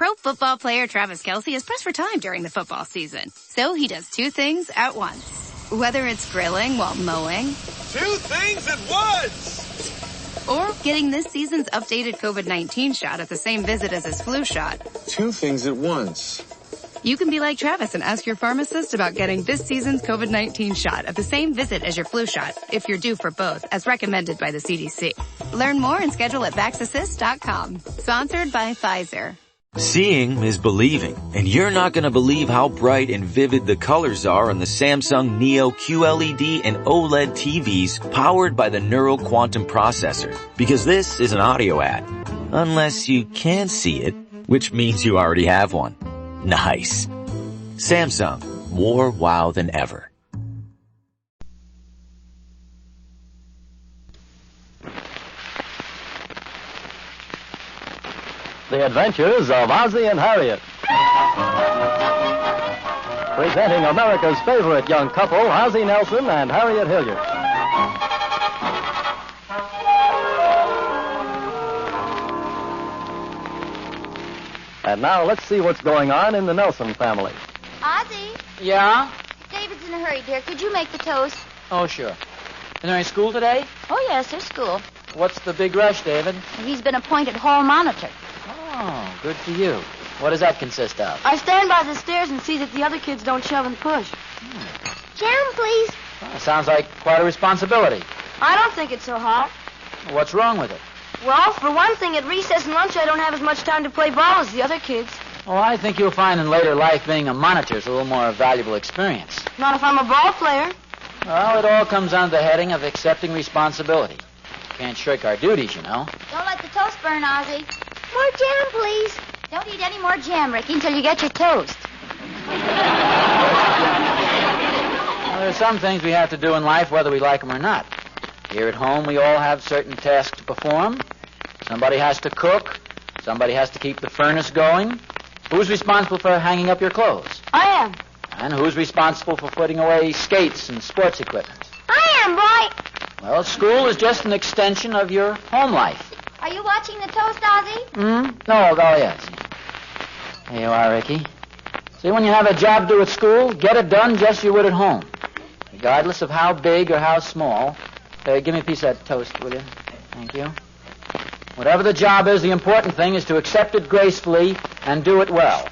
Pro football player Travis Kelce is pressed for time during the football season. So he does two things at once. Whether it's grilling while mowing. Two things at once! Or getting this season's updated COVID-19 shot at the same visit as his flu shot. Two things at once. You can be like Travis and ask your pharmacist about getting this season's COVID-19 shot at the same visit as your flu shot, if you're due for both, as recommended by the CDC. Learn more and schedule at vaxassist.com. Sponsored by Pfizer. Seeing is believing, and you're not going to believe how bright and vivid the colors are on the Samsung Neo QLED and OLED TVs powered by the Neural Quantum Processor. Because this is an audio ad. Unless you can see it, which means you already have one. Nice. Samsung, more wow than ever. The Adventures of Ozzie and Harriet. Presenting America's favorite young couple, Ozzie Nelson and Harriet Hilliard. And now let's see what's going on in the Nelson family. Ozzie? Yeah? David's in a hurry, dear. Could you make the toast? Oh, sure. Is there any school today? Oh, yes, there's school. What's the big rush, David? He's been appointed hall monitor. Oh, good for you. What does that consist of? I stand by the stairs and see that the other kids don't shove and push. Jam, please. Well, sounds like quite a responsibility. I don't think it's so hot. What's wrong with it? Well, for one thing, at recess and lunch, I don't have as much time to play ball as the other kids. Oh, I think you'll find in later life being a monitor is a little more valuable experience. Not if I'm a ball player. Well, it all comes under the heading of accepting responsibility. Can't shirk our duties, you know. Don't let the toast burn, Ozzie. More jam, please. Don't eat any more jam, Ricky, until you get your toast. Well, there are some things we have to do in life whether we like them or not. Here at home, we all have certain tasks to perform. Somebody has to cook. Somebody has to keep the furnace going. Who's responsible for hanging up your clothes? I am. And who's responsible for putting away skates and sports equipment? I am, boy. Well, school is just an extension of your home life. Are you watching the toast, Ozzie? No, oh, yes. Here you are, Ricky. See, when you have a job to do at school, get it done just as you would at home. Regardless of how big or how small. Give me a piece of that toast, will you? Thank you. Whatever the job is, the important thing is to accept it gracefully and do it well.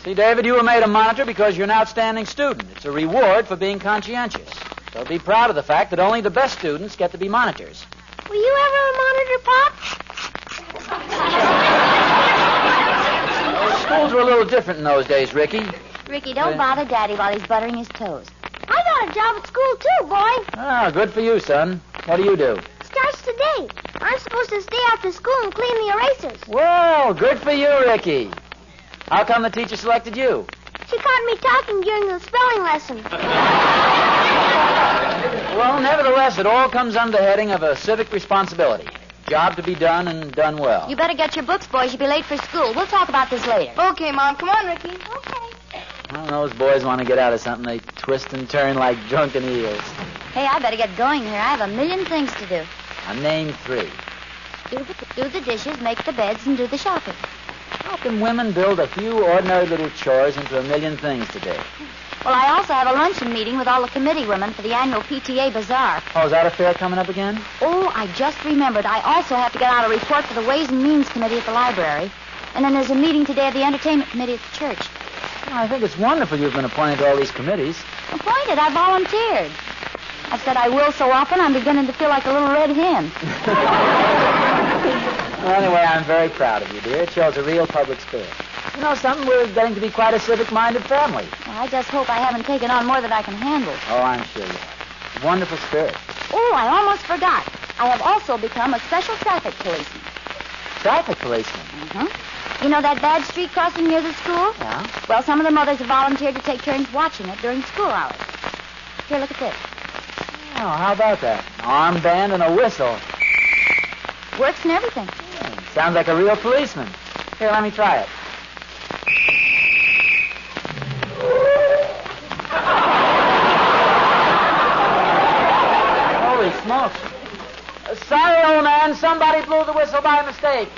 See, David, you were made a monitor because you're an outstanding student. It's a reward for being conscientious. So be proud of the fact that only the best students get to be monitors. Were you ever a monitor, Pop? Schools were a little different in those days, Ricky. Ricky, don't bother Daddy while he's buttering his toast. I got a job at school, too, boy. Ah, good for you, son. What do you do? Starts today. I'm supposed to stay after school and clean the erasers. Well, good for you, Ricky. How come the teacher selected you? She caught me talking during the spelling lesson. Well, nevertheless, it all comes under the heading of a civic responsibility. Job to be done and done well. You better get your books, boys. You'll be late for school. We'll talk about this later. Okay, Mom. Come on, Ricky. Okay. Well, those boys want to get out of something. They twist and turn like drunken eels. Hey, I better get going here. I have a million things to do. I'll name 3. Do the dishes, make the beds, and do the shopping. How can women build a few ordinary little chores into a million things to do? Well, I also have a luncheon meeting with all the committee women for the annual PTA bazaar. Oh, is that a fair coming up again? Oh, I just remembered. I also have to get out a report for the Ways and Means Committee at the library. And then there's a meeting today of the Entertainment Committee at the church. Well, I think it's wonderful you've been appointed to all these committees. Appointed? I volunteered. I've said I will so often, I'm beginning to feel like a little red hen. Well, anyway, I'm very proud of you, dear. It shows a real public spirit. You know something? We're getting to be quite a civic-minded family. Well, I just hope I haven't taken on more than I can handle. Oh, I'm sure you have. Wonderful spirit. Oh, I almost forgot. I have also become a special traffic policeman. Traffic policeman? Mm-hmm. You know that bad street crossing near the school? Yeah. Well, some of the mothers have volunteered to take turns watching it during school hours. Here, look at this. Oh, how about that? An armband and a whistle. Works and everything. Sounds like a real policeman. Here, let me try it. again. Somebody blew the whistle by mistake.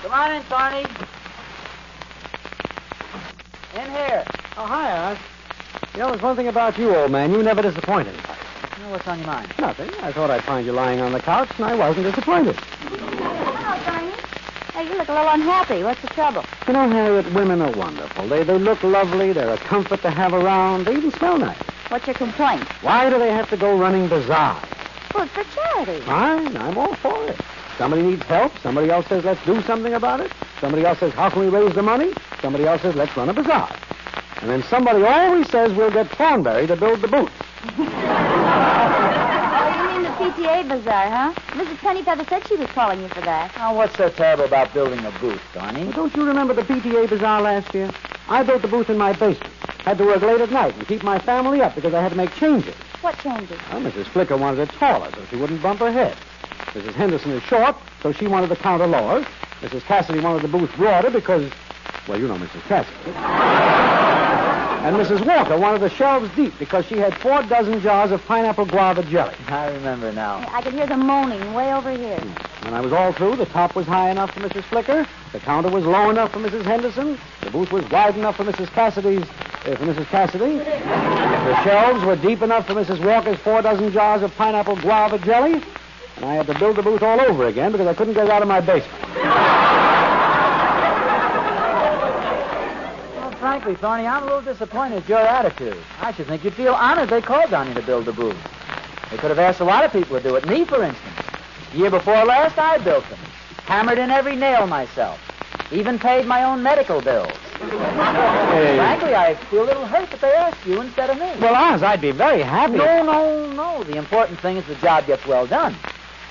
Come on in, Thorny. In here. Oh, hi, Oz. You know, there's one thing about you, old man. You never disappoint anybody. Well, what's on your mind? Nothing. I thought I'd find you lying on the couch, and I wasn't disappointed. Hello, Barney. Hey, you look a little unhappy. What's the trouble? You know, Harriet, women are wonderful. They look lovely. They're a comfort to have around. They even smell nice. What's your complaint? Why do they have to go running bazaar? Well, it's for charity. Fine. I'm all for it. Somebody needs help. Somebody else says, let's do something about it. Somebody else says, how can we raise the money? Somebody else says, let's run a bazaar. And then somebody always says, we'll get Thornberry to build the booth. Oh, you mean the PTA bazaar, huh? Mrs. Pennyfeather said she was calling you for that. Now, what's so terrible about building a booth, Thorny? Well, don't you remember the PTA bazaar last year? I built the booth in my basement. Had to work late at night and keep my family up because I had to make changes. What changes? Well, Mrs. Flicker wanted it taller so she wouldn't bump her head. Mrs. Henderson is short, so she wanted the counter lower. Mrs. Cassidy wanted the booth broader because, well, you know Mrs. Cassidy. And Mrs. Walker wanted the shelves deep because she had 4 dozen jars of pineapple guava jelly. I remember now. I could hear them moaning way over here. When I was all through, the top was high enough for Mrs. Flicker, the counter was low enough for Mrs. Henderson, the booth was wide enough for Mrs. Cassidy, the shelves were deep enough for Mrs. Walker's 4 dozen jars of pineapple guava jelly, and I had to build the booth all over again because I couldn't get out of my basement. Frankly, Thorny, I'm a little disappointed at your attitude. I should think you'd feel honored they called on you to build the booth. They could have asked a lot of people to do it. Me, for instance. The year before last, I built them. Hammered in every nail myself. Even paid my own medical bills. Hey. Frankly, I feel a little hurt that they asked you instead of me. Well, Oz, I'd be very happy. No. The important thing is the job gets well done.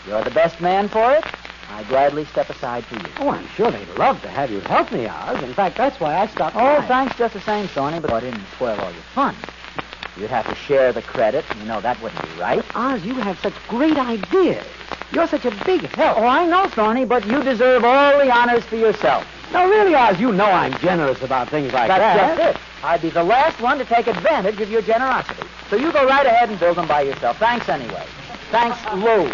You're the best man for it. I gladly step aside for you. Oh, I'm sure they'd love to have you help me, Oz. In fact, that's why I stopped Oh, by. thanks just the same, Thorny, but I didn't spoil all your fun. You'd have to share the credit. You know that wouldn't be right. Oz, you have such great ideas. You're such a big help. Oh, I know, Thorny, but you deserve all the honors for yourself. No, really, Oz, you know I'm generous about things like That's that. just it. I'd be the last one to take advantage of your generosity. So you go right ahead and build them by yourself. Thanks anyway. Thanks, Lou.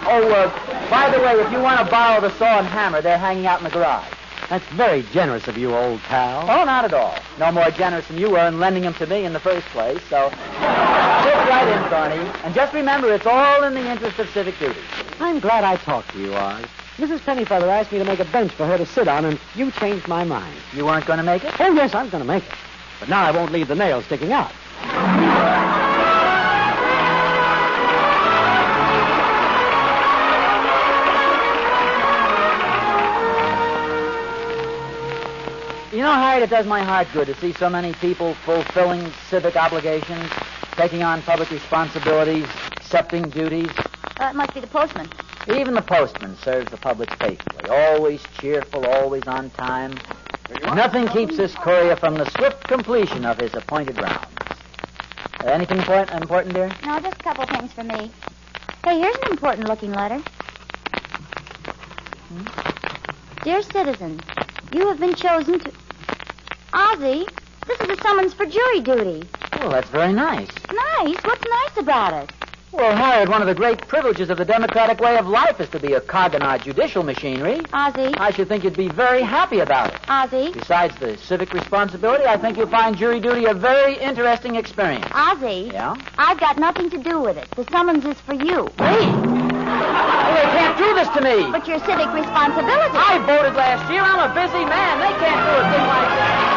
Oh, by the way, if you want to borrow the saw and hammer, they're hanging out in the garage. That's very generous of you, old pal. Oh, not at all. No more generous than you were in lending them to me in the first place, so sit right in, Thorny. And just remember, it's all in the interest of civic duty. I'm glad I talked to you, Oz. Mrs. Pennyfeather asked me to make a bench for her to sit on, and you changed my mind. You weren't going to make it? Oh, yes, I'm going to make it. But now I won't leave the nails sticking out. You know, Harriet, it does my heart good to see so many people fulfilling civic obligations, taking on public responsibilities, accepting duties. It must be the postman. Even the postman serves the public faithfully, always cheerful, always on time. Nothing keeps this courier from the swift completion of his appointed rounds. Anything important, dear? No, just a couple things for me. Hey, here's an important-looking letter. Dear citizen, you have been chosen to... Ozzie, this is a summons for jury duty. Oh, that's very nice. Nice? What's nice about it? Well, Harriet, one of the great privileges of the democratic way of life is to be a cog in our judicial machinery. Ozzie. I should think you'd be very happy about it. Ozzie. Besides the civic responsibility, I think you'll find jury duty a very interesting experience. Ozzie. Yeah? I've got nothing to do with it. The summons is for you. Me? Well, they can't do this to me. But your civic responsibility. I voted last year. I'm a busy man. They can't do a thing like that.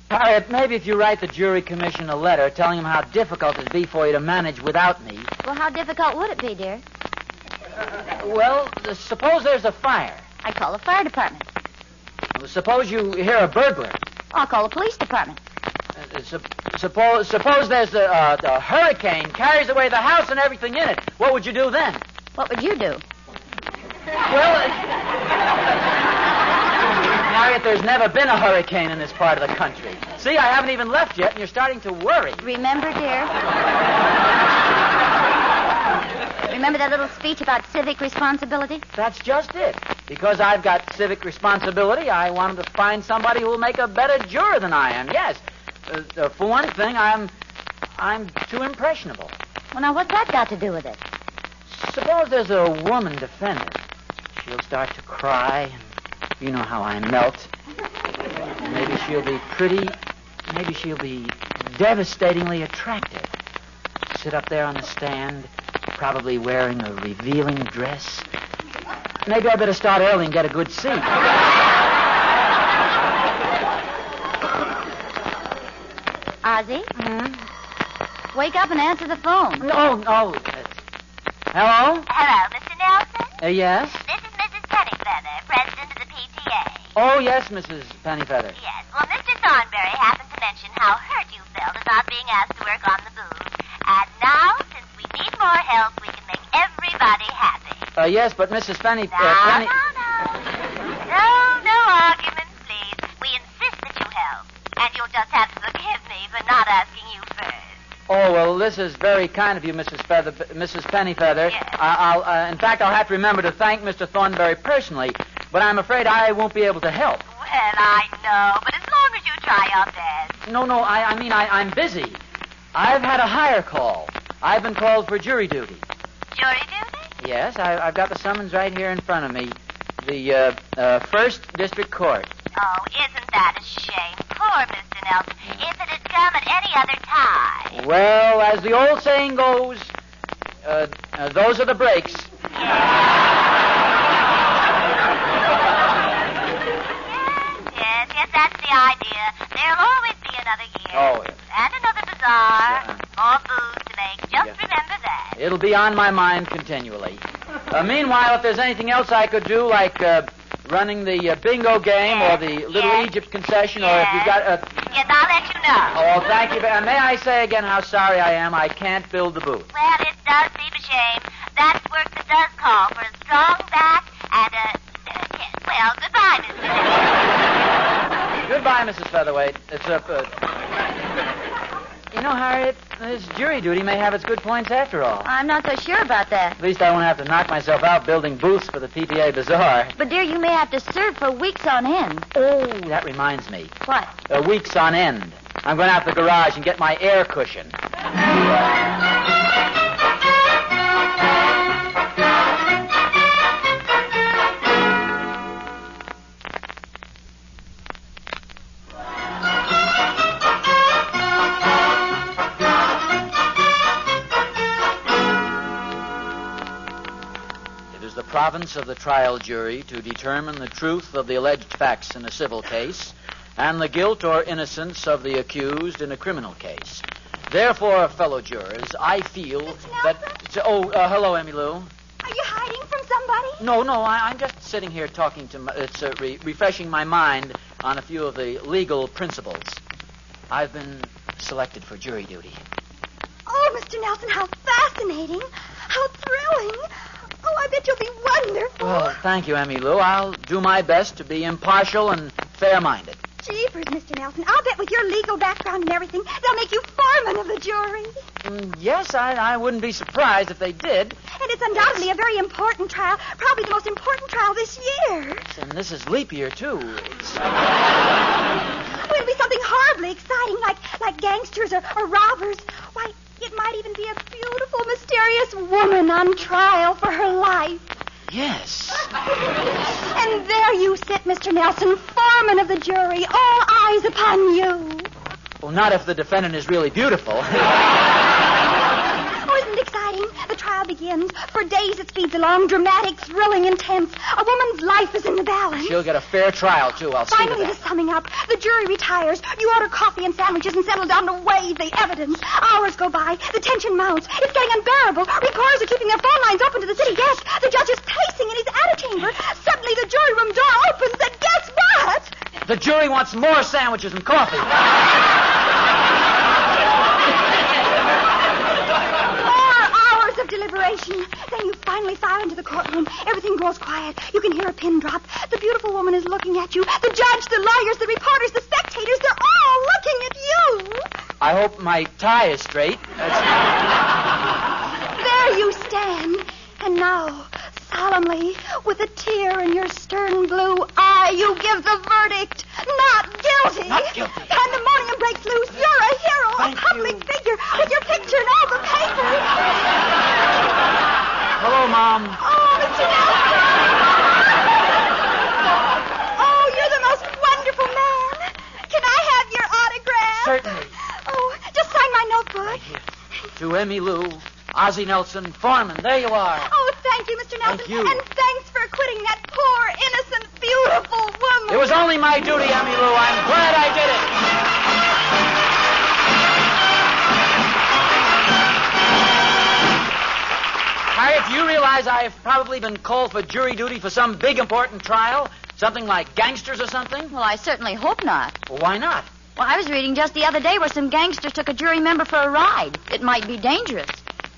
Harriet, maybe if you write the jury commission a letter telling them how difficult it'd be for you to manage without me. Well, how difficult would it be, dear? Well, suppose there's a fire. I'd call the fire department. Suppose you hear a burglar. I'll call the police department. Suppose there's a hurricane carries away the house and everything in it. What would you do then? What would you do? Well, Harriet, there's never been a hurricane in this part of the country. See, I haven't even left yet, and you're starting to worry. Remember, dear? Remember that little speech about civic responsibility? That's just it. Because I've got civic responsibility, I wanted to find somebody who will make a better juror than I am. Yes. For one thing, I'm too impressionable. Well, now, what's that got to do with it? Suppose there's a woman defendant. She'll start to cry, and you know how I melt. Maybe she'll be pretty. Maybe she'll be devastatingly attractive. Sit up there on the stand, probably wearing a revealing dress. Maybe I better start early and get a good seat. Ozzie? Wake up and answer the phone. No. Hello? Hello, Mr. Nelson? Yes? This is Mrs. Pennyfeather, president of the PTA. Oh, yes, Mrs. Pennyfeather. Yes. Well, Mr. Thornberry happened to mention how hurt you felt at not being asked to work on the booth. And now, since we need more help, we can make everybody happy. Yes, but Mrs. Penny... No arguments, please. We insist that you help. And you'll just have to forgive me for not asking you first. Oh, well, this is very kind of you, Mrs. Pennyfeather. Yes. In fact, I'll have to remember to thank Mr. Thornberry personally, but I'm afraid I won't be able to help. Well, I know, but as long as you try your best. No, I'm busy. I've had a hire call. I've been called for jury duty. Jury duty? Yes, I've got the summons right here in front of me. The 1st District Court. Oh, isn't that a shame? Poor Mr. Nelson. If it had come at any other time. Well, as the old saying goes, those are the breaks. Yes, that's the idea. There'll always be another year. Oh, yes. And another bazaar. Yeah. More booze to make. Just remember that. It'll be on my mind continually. Meanwhile, if there's anything else I could do, like running the bingo game or the Little Egypt concession, or if you've got... Yes, I'll let you know. Oh, thank you. May I say again how sorry I am I can't build the booth. Well, it does seem a shame. That's work that does call for a strong back and well, goodbye, Mr. Nelson. Goodbye, Mrs. Featherweight. It's You know, Harriet, this jury duty may have its good points after all. I'm not so sure about that. At least I won't have to knock myself out building booths for the PTA Bazaar. But, dear, you may have to serve for weeks on end. Oh, that reminds me. What? Weeks on end. I'm going out to the garage and get my air cushion. Province of the trial jury to determine the truth of the alleged facts in a civil case and the guilt or innocence of the accused in a criminal case. Therefore, fellow jurors, I feel that... hello, Emmy Lou. Are you hiding from somebody? No, I'm just sitting here talking to... refreshing my mind on a few of the legal principles. I've been selected for jury duty. Oh, Mr. Nelson, how fascinating. How thrilling. Oh, I bet you'll be wonderful. Well, thank you, Emmy Lou. I'll do my best to be impartial and fair-minded. Jeepers, Mr. Nelson. I'll bet with your legal background and everything, they'll make you foreman of the jury. Yes, I wouldn't be surprised if they did. And it's undoubtedly a very important trial, probably the most important trial this year. And this is leap year, too. Well, it'll be something horribly exciting, like gangsters or robbers. Why, it might even be a beautiful, mysterious woman on trial for her life. Yes. And there you sit, Mr. Nelson, foreman of the jury, all eyes upon you. Well, not if the defendant is really beautiful. Oh, isn't it exciting? The trial begins. For days it speeds along, dramatic, thrilling, intense. A woman's life is in the balance. She'll get a fair trial, too. I'll see to Finally, that. the summing up. The jury retires. You order coffee and sandwiches and settle down to weigh the evidence. Hours go by. The tension mounts. It's getting unbearable. Reporters are keeping their phone lines open to the city desk. The judge is pacing in his antechamber. Suddenly, the jury room door opens, and guess what? The jury wants more sandwiches and coffee. Of deliberation. Then you finally file into the courtroom. Everything grows quiet. You can hear a pin drop. The beautiful woman is looking at you. The judge, the lawyers, the reporters, the spectators, they're all looking at you. I hope my tie is straight. There you stand. And now, solemnly, with a tear in your stern blue eye, you give the verdict. Not guilty. Not guilty. Pandemonium breaks loose. You're a hero, a public figure, with your picture in all the papers. Hello, Mom. Oh, Mr. Nelson. Oh, you're the most wonderful man. Can I have your autograph? Certainly. Oh, just sign my notebook. Right here. To Emmy Lou, Ozzie Nelson, foreman. There you are. Oh, thank you, Mr. Nelson. Thank you. And thanks for acquitting that poor, innocent, beautiful woman. It was only my duty, Emmy Lou. I'm glad I did it. Harriet, do you realize I've probably been called for jury duty for some big, important trial? Something like gangsters or something? Well, I certainly hope not. Well, why not? Well, I was reading just the other day where some gangsters took a jury member for a ride. It might be dangerous.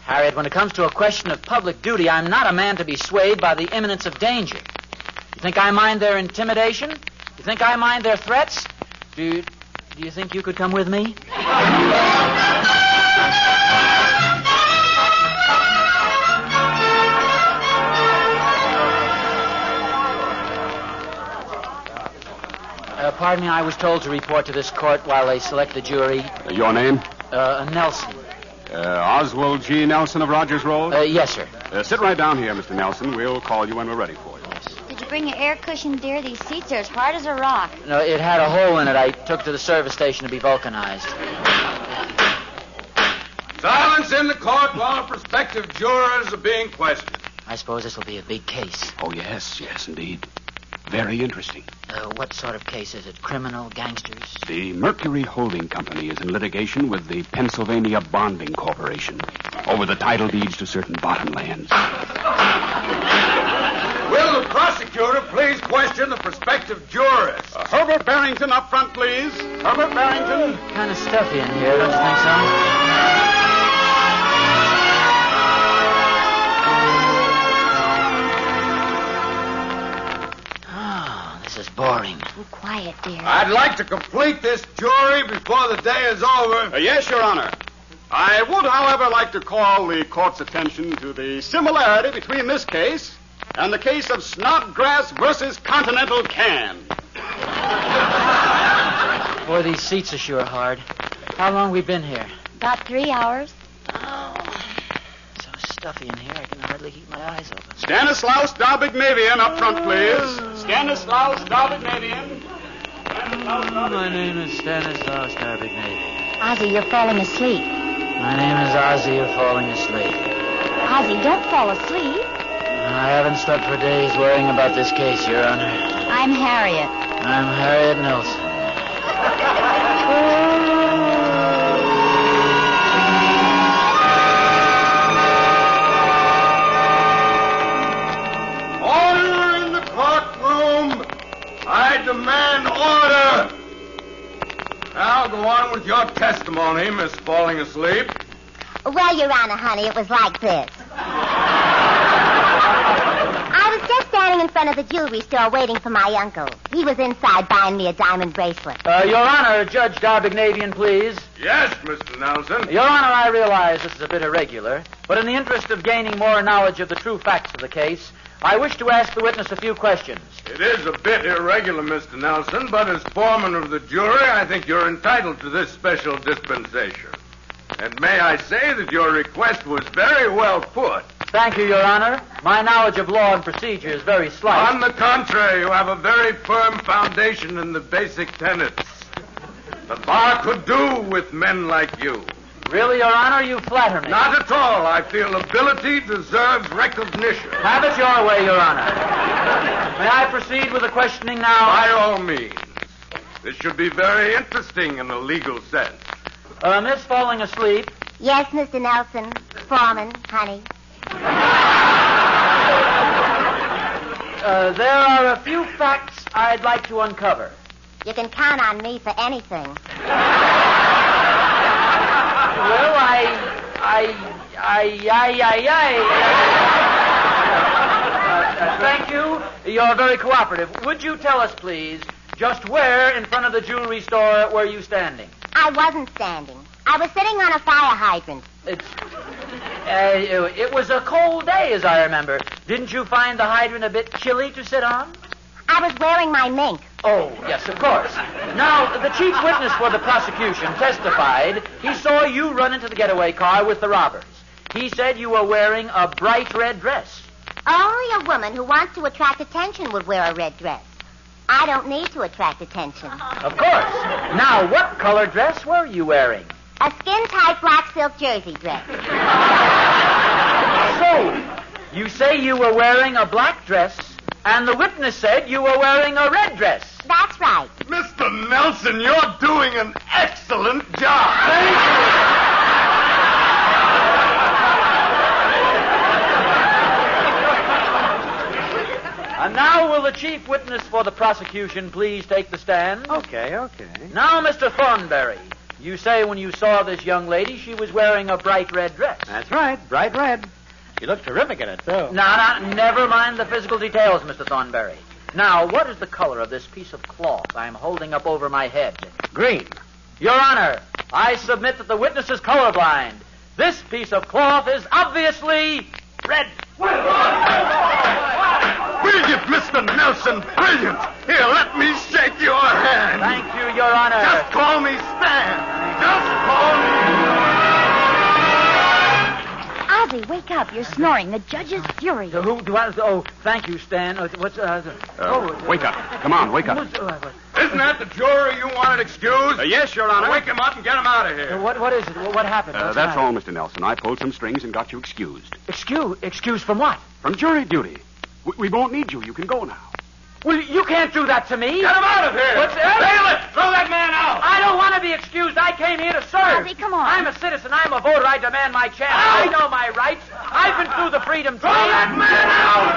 Harriet, when it comes to a question of public duty, I'm not a man to be swayed by the imminence of danger. You think I mind their intimidation? You think I mind their threats? Do you think you could come with me? Pardon me, I was told to report to this court while they select the jury. Your name? Nelson. Oswald G. Nelson of Rogers Road? Yes, sir. Sit right down here, Mr. Nelson. We'll call you when we're ready for you. Did you bring your air cushion, dear? These seats are as hard as a rock. No, it had a hole in it. I took to the service station to be vulcanized. Silence in the court while prospective jurors are being questioned. I suppose this will be a big case. Oh, yes, indeed. Very interesting. What sort of case is it? Criminal, gangsters? The Mercury Holding Company is in litigation with the Pennsylvania Bonding Corporation over the title deeds to certain bottom lands. Will the prosecutor please question the prospective jurors? Herbert Barrington up front, please. Herbert Barrington. Kind of stuffy in here, don't you think so? This is boring. Oh, quiet, dear. I'd like to complete this jury before the day is over. Yes, Your Honor. I would, however, like to call the court's attention to the similarity between this case and the case of Snodgrass versus Continental Can. Boy, these seats are sure hard. How long we been here? About 3 hours. Oh, so stuffy in here, I can hardly keep my eyes open. Stanislaus Dalbignavian up front, please. Stanislaus Dalbignavian. My name is Stanislaus Dalbignavian. Ozzie, you're falling asleep. My name is Ozzie. You're falling asleep. Ozzie, don't fall asleep. I haven't slept for days worrying about this case, Your Honor. I'm Harriet. I'm Harriet Nelson. Order in the courtroom. I demand order. Now go on with your testimony, Miss Falling Asleep. Well, Your Honor, honey, it was like this. I was just standing in front of the jewelry store waiting for my uncle. He was inside buying me a diamond bracelet. Your Honor, Judge Dalbignavian, please. Yes, Mr. Nelson. Your Honor, I realize this is a bit irregular, but in the interest of gaining more knowledge of the true facts of the case, I wish to ask the witness a few questions. It is a bit irregular, Mr. Nelson, but as foreman of the jury, I think you're entitled to this special dispensation. And may I say that your request was very well put. Thank you, Your Honor. My knowledge of law and procedure is very slight. On the contrary, you have a very firm foundation in the basic tenets. The bar could do with men like you. Really, Your Honor, you flatter me. Not at all. I feel ability deserves recognition. Have it your way, Your Honor. May I proceed with the questioning now? By all means. This should be very interesting in a legal sense. Miss Falling Asleep. Yes, Mr. Nelson. Foreman, honey. There are a few facts I'd like to uncover. You can count on me for anything. Well, thank you. You're very cooperative. Would you tell us, please, just where in front of the jewelry store were you standing? I wasn't standing. I was sitting on a fire hydrant. It was a cold day, as I remember. Didn't you find the hydrant a bit chilly to sit on? I was wearing my mink. Oh, yes, of course. Now, the chief witness for the prosecution testified he saw you run into the getaway car with the robbers. He said you were wearing a bright red dress. Only a woman who wants to attract attention would wear a red dress. I don't need to attract attention. Of course. Now, what color dress were you wearing? A skin-tight black silk jersey dress. So, you say you were wearing a black dress, and the witness said you were wearing a red dress. That's right. Mr. Nelson, you're doing an excellent job. Thank you. And now will the chief witness for the prosecution please take the stand? Okay. Now, Mr. Thornberry, you say when you saw this young lady, she was wearing a bright red dress. That's right, bright red. You look terrific in it, too. No, never mind the physical details, Mr. Thornberry. Now, what is the color of this piece of cloth I'm holding up over my head? Green. Your Honor, I submit that the witness is colorblind. This piece of cloth is obviously red. Brilliant, Mr. Nelson, brilliant. Here, let me shake your hand. Thank you, Your Honor. Just call me Stan. Just call me... Ozzie, wake up. You're snoring. The judge is furious. Who do I... Oh, thank you, Stan. Wake up. Come on, wake up. Isn't that the jury you wanted excused? Yes, Your Honor. Wake him up and get him out of here. What is it? What happened? That's all, Mr. Nelson. I pulled some strings and got you excused. Excuse from what? From jury duty. We won't need you. You can go now. Well, you can't do that to me. Get him out of here. What's that? Bailiff, throw that man out. I don't want to be excused. I came here to serve. Ozzie, come on. I'm a citizen. I'm a voter. I demand my chance. I know my rights. I've been through the freedom train. Throw that man out.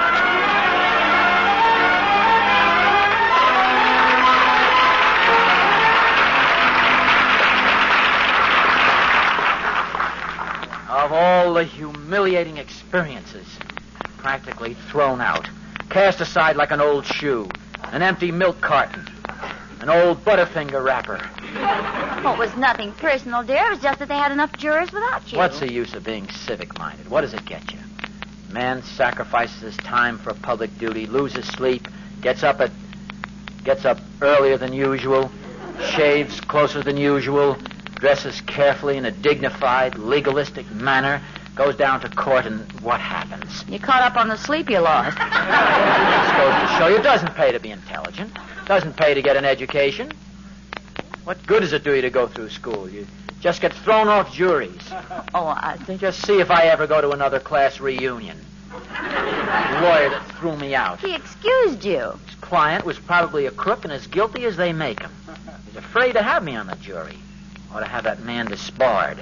Of all the humiliating experiences, practically thrown out, cast aside like an old shoe, an empty milk carton, an old Butterfinger wrapper. Oh, it was nothing personal, dear. It was just that they had enough jurors without you. What's the use of being civic-minded? What does it get you? Man sacrifices his time for public duty, loses sleep, gets up earlier than usual, shaves closer than usual, dresses carefully in a dignified, legalistic manner, goes down to court, and what happens? You caught up on the sleep you lost. This goes to show you it doesn't pay to be intelligent. Doesn't pay to get an education. What good does it do you to go through school? You just get thrown off juries. Oh, Ozzie. Just see if I ever go to another class reunion. The lawyer that threw me out. He excused you. His client was probably a crook and as guilty as they make him. He's afraid to have me on the jury. Or to have that man disbarred.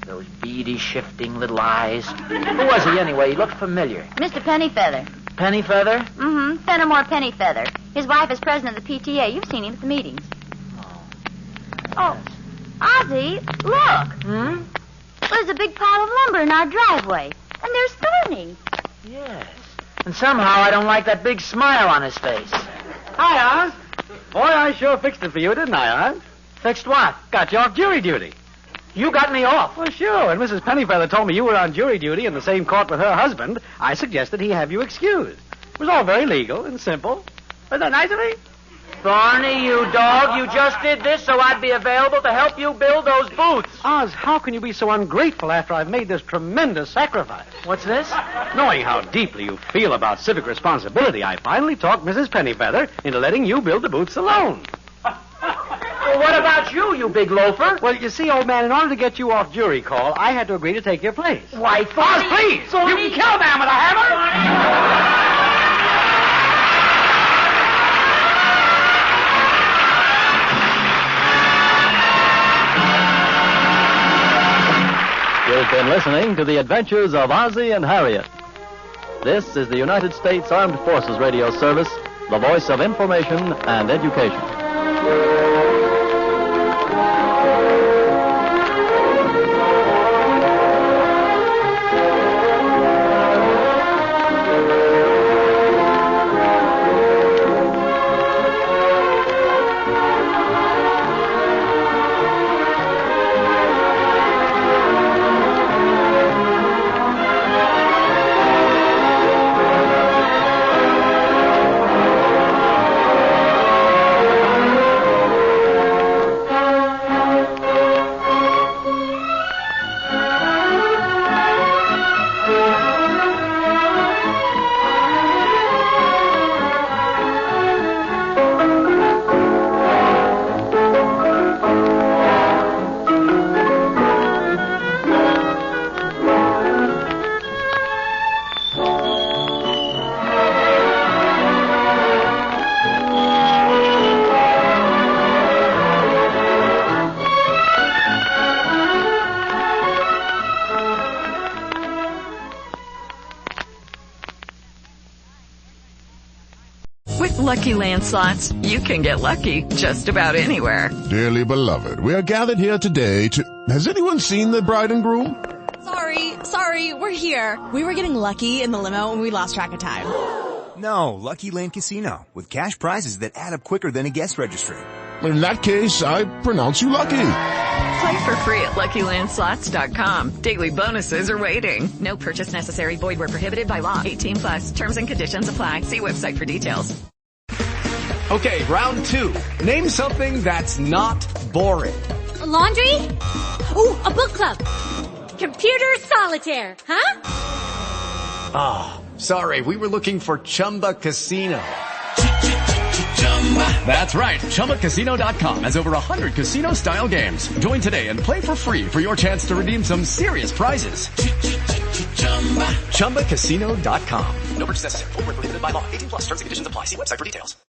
Those beady, shifting little eyes. Who was he, anyway? He looked familiar. Mr. Pennyfeather. Pennyfeather? Mm-hmm. Fenimore Pennyfeather. His wife is president of the PTA. You've seen him at the meetings. Oh, Ozzie, look. There's a big pile of lumber in our driveway. And there's Thorny. Yes. And somehow I don't like that big smile on his face. Hi, Oz. Boy, I sure fixed it for you, didn't I, Oz? Fixed what? Got you off jury duty. You got me off. Well, sure. When Mrs. Pennyfeather told me you were on jury duty in the same court with her husband, I suggested he have you excused. It was all very legal and simple. Wasn't that nice of me? Thorny, you dog, you just did this so I'd be available to help you build those booths. Oz, how can you be so ungrateful after I've made this tremendous sacrifice? What's this? Knowing how deeply you feel about civic responsibility, I finally talked Mrs. Pennyfeather into letting you build the booths alone. Well, what about you big loafer? Well, you see, old man, in order to get you off jury call, I had to agree to take your place. Why, Thorny... Oz, please! Thorny... You can kill a man with a hammer! You've been listening to the adventures of Ozzie and Harriet. This is the United States Armed Forces Radio Service, the voice of information and education. Lucky Land Slots, you can get lucky just about anywhere. Dearly beloved, we are gathered here today to... Has anyone seen the bride and groom? Sorry, we're here. We were getting lucky in the limo and we lost track of time. No, Lucky Land Casino, with cash prizes that add up quicker than a guest registry. In that case, I pronounce you lucky. Play for free at LuckyLandSlots.com. Daily bonuses are waiting. No purchase necessary. Void where prohibited by law. 18+. Terms and conditions apply. See website for details. Okay, round 2. Name something that's not boring. A laundry? Ooh, a book club. Computer solitaire, huh? Ah, sorry, we were looking for Chumba Casino. That's right, ChumbaCasino.com has over 100 casino-style games. Join today and play for free for your chance to redeem some serious prizes. ChumbaCasino.com. No purchase necessary. Void where prohibited by law. 18+. Terms and conditions apply. See website for details.